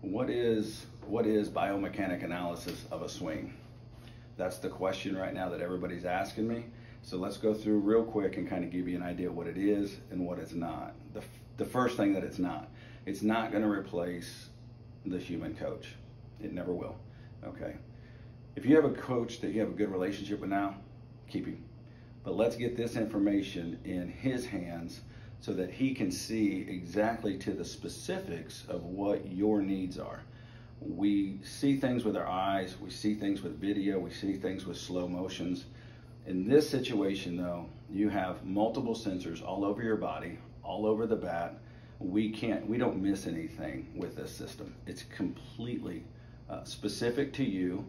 What is biomechanic analysis of a swing? That's the question right now that everybody's asking me. So let's go through real quick and kind of give you an idea of what it is and what it's not. The first thing that it's not going to replace the human coach. It never will. Okay. If you have a coach that you have a good relationship with now, keep him. But let's get this information in his hands so that he can see exactly to the specifics of what your needs are. We see things with our eyes, we see things with video, we see things with slow motions. In this situation though, you have multiple sensors all over your body, all over the bat. We don't miss anything with this system. It's completely specific to you.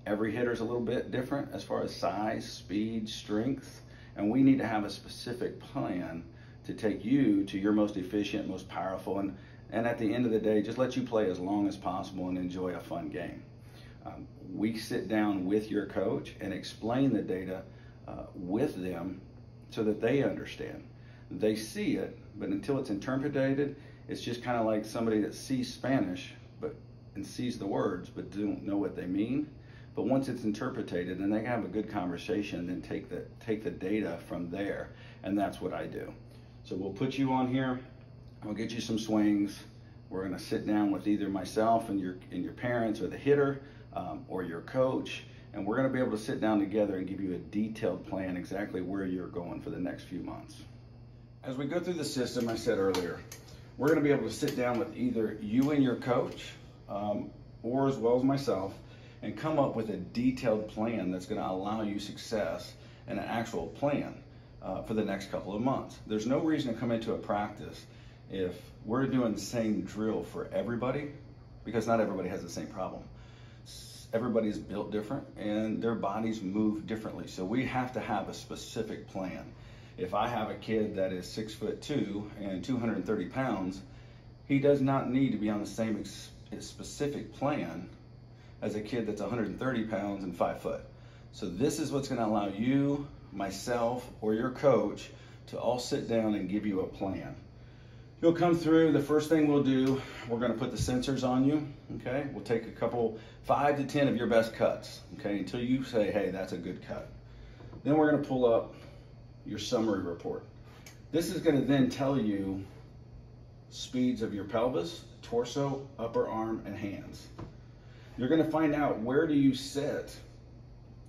Every hitter's a little bit different as far as size, speed, strength, and we need to have a specific plan to take you to your most efficient, most powerful, and at the end of the day, just let you play as long as possible and enjoy a fun game. We sit down with your coach and explain the data with them so that they understand. They see it, but until it's interpreted, it's just kind of like somebody that sees Spanish and sees the words but don't know what they mean. But once it's interpreted, then they can have a good conversation and then take the data from there, and that's what I do. So we'll put you on here, we'll get you some swings. We're gonna sit down with either myself and your parents or the hitter or your coach, and we're gonna be able to sit down together and give you a detailed plan exactly where you're going for the next few months. As we go through the system, I said earlier, we're gonna be able to sit down with either you and your coach or as well as myself and come up with a detailed plan that's gonna allow you success and an actual plan for the next couple of months. There's no reason to come into a practice if we're doing the same drill for everybody, because not everybody has the same problem. Everybody's built different and their bodies move differently. So we have to have a specific plan. If I have a kid that is 6'2" and 230 pounds, he does not need to be on the same specific plan as a kid that's 130 pounds and 5 foot. So this is what's gonna allow you, myself, or your coach to all sit down and give you a plan. You'll come through, the first thing we'll do, we're gonna put the sensors on you, okay? We'll take a couple, 5 to 10 of your best cuts, okay? Until you say, hey, that's a good cut. Then we're gonna pull up your summary report. This is gonna then tell you speeds of your pelvis, torso, upper arm, and hands. You're gonna find out where do you sit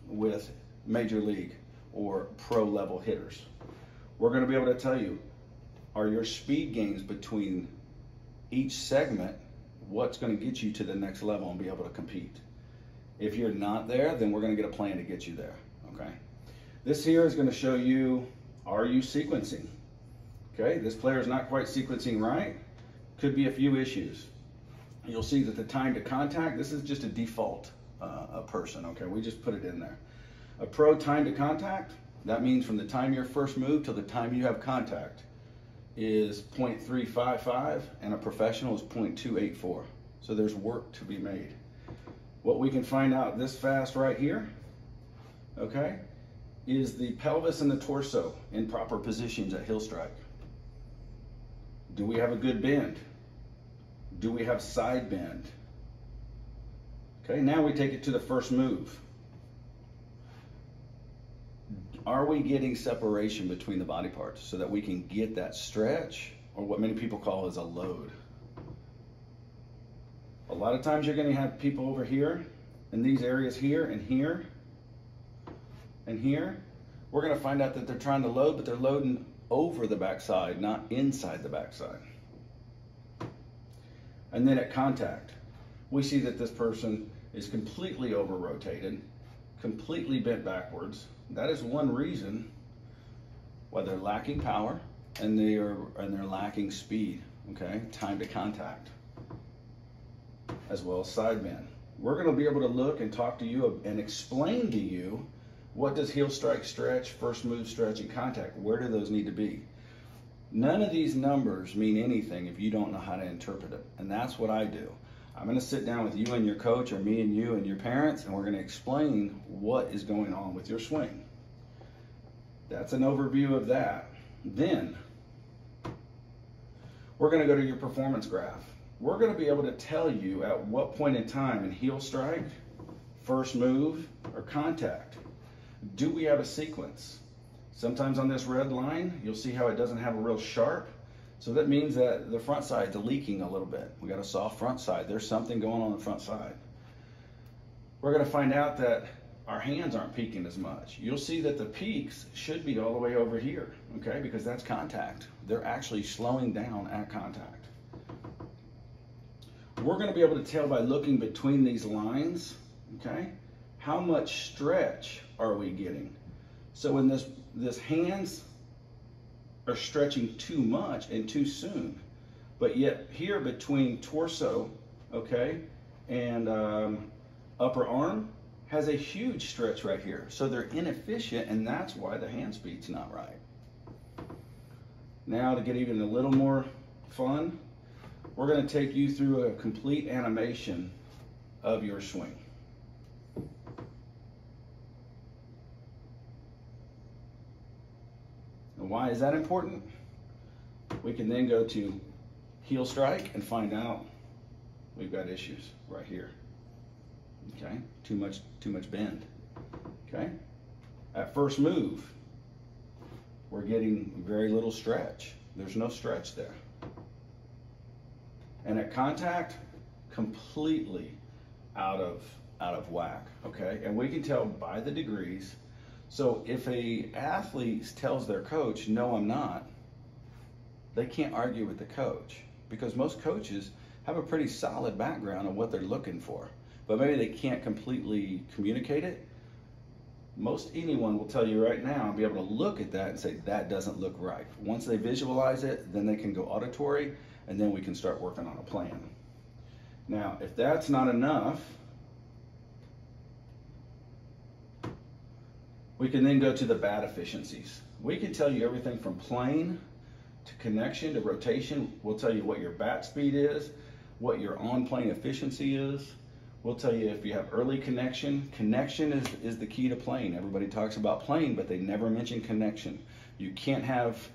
with major league or pro level hitters. We're gonna be able to tell you, are your speed gains between each segment what's gonna get you to the next level and be able to compete. If you're not there, then we're gonna get a plan to get you there, okay? This here is gonna show you, are you sequencing? Okay, this player is not quite sequencing right. Could be a few issues. You'll see that the time to contact, this is just a default a person, okay? We just put it in there. A pro time to contact, that means from the time your first move till the time you have contact is 0.355, and a professional is 0.284. So there's work to be made. What we can find out this fast right here, okay, is the pelvis and the torso in proper positions at heel strike. Do we have a good bend? Do we have side bend? Okay, now we take it to the first move. Are we getting separation between the body parts so that we can get that stretch, or what many people call as a load? A lot of times you're going to have people over here in these areas here and here and here. We're going to find out that they're trying to load, but they're loading over the backside, not inside the backside. And then at contact, we see that this person is completely over-rotated, completely bent backwards. That is one reason why they're lacking power and they're lacking speed, okay? Time to contact, as well as side bend. We're gonna be able to look and talk to you and explain to you what does heel strike stretch, first move stretch, and contact, where do those need to be? None of these numbers mean anything if you don't know how to interpret it, and that's what I do. I'm gonna sit down with you and your coach, or me and you and your parents, and we're gonna explain what is going on with your swing. That's an overview of that. Then, we're gonna go to your performance graph. we're going to be able to tell you at what point in time in heel strike, first move, or contact, do we have a sequence? Sometimes on this red line, you'll see how it doesn't have a real sharp. So that means that the front side's leaking a little bit. We got a soft front side. There's something going on the front side. We're going to find out that our hands aren't peaking as much. You'll see that the peaks should be all the way over here, okay? Because that's contact. They're actually slowing down at contact. We're going to be able to tell by looking between these lines, okay? How much stretch are we getting? So when this hands are stretching too much and too soon, but yet here between torso, okay, and upper arm has a huge stretch right here. So they're inefficient, and that's why the hand speed's not right. Now to get even a little more fun, we're going to take you through a complete animation of your swing. And why is that important? We can then go to heel strike and find out we've got issues right here. Okay, too much bend. Okay, at first move, we're getting very little stretch. There's no stretch there. And at contact, completely out of whack. Okay, and we can tell by the degrees. So if a athlete tells their coach, "No, I'm not," they can't argue with the coach, because most coaches have a pretty solid background on what they're looking for, but maybe they can't completely communicate it. Most anyone will tell you right now and be able to look at that and say, that doesn't look right. Once they visualize it, then they can go auditory, and then we can start working on a plan. Now, if that's not enough, we can then go to the bat efficiencies. We can tell you everything from plane to connection to rotation. We'll tell you what your bat speed is, what your on-plane efficiency is. We'll tell you if you have early connection. Connection is the key to plane. Everybody talks about plane, but they never mention connection. You can't have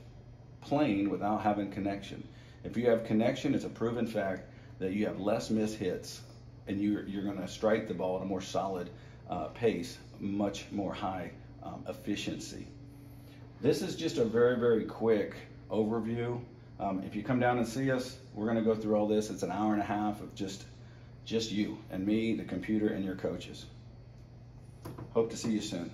plane without having connection. If you have connection, it's a proven fact that you have less miss hits, and you're going to strike the ball at a more solid pace, much more high efficiency. This is just a very, very quick overview. If you come down and see us, we're going to go through all this. It's an hour and a half of just you and me, the computer, and your coaches. Hope to see you soon.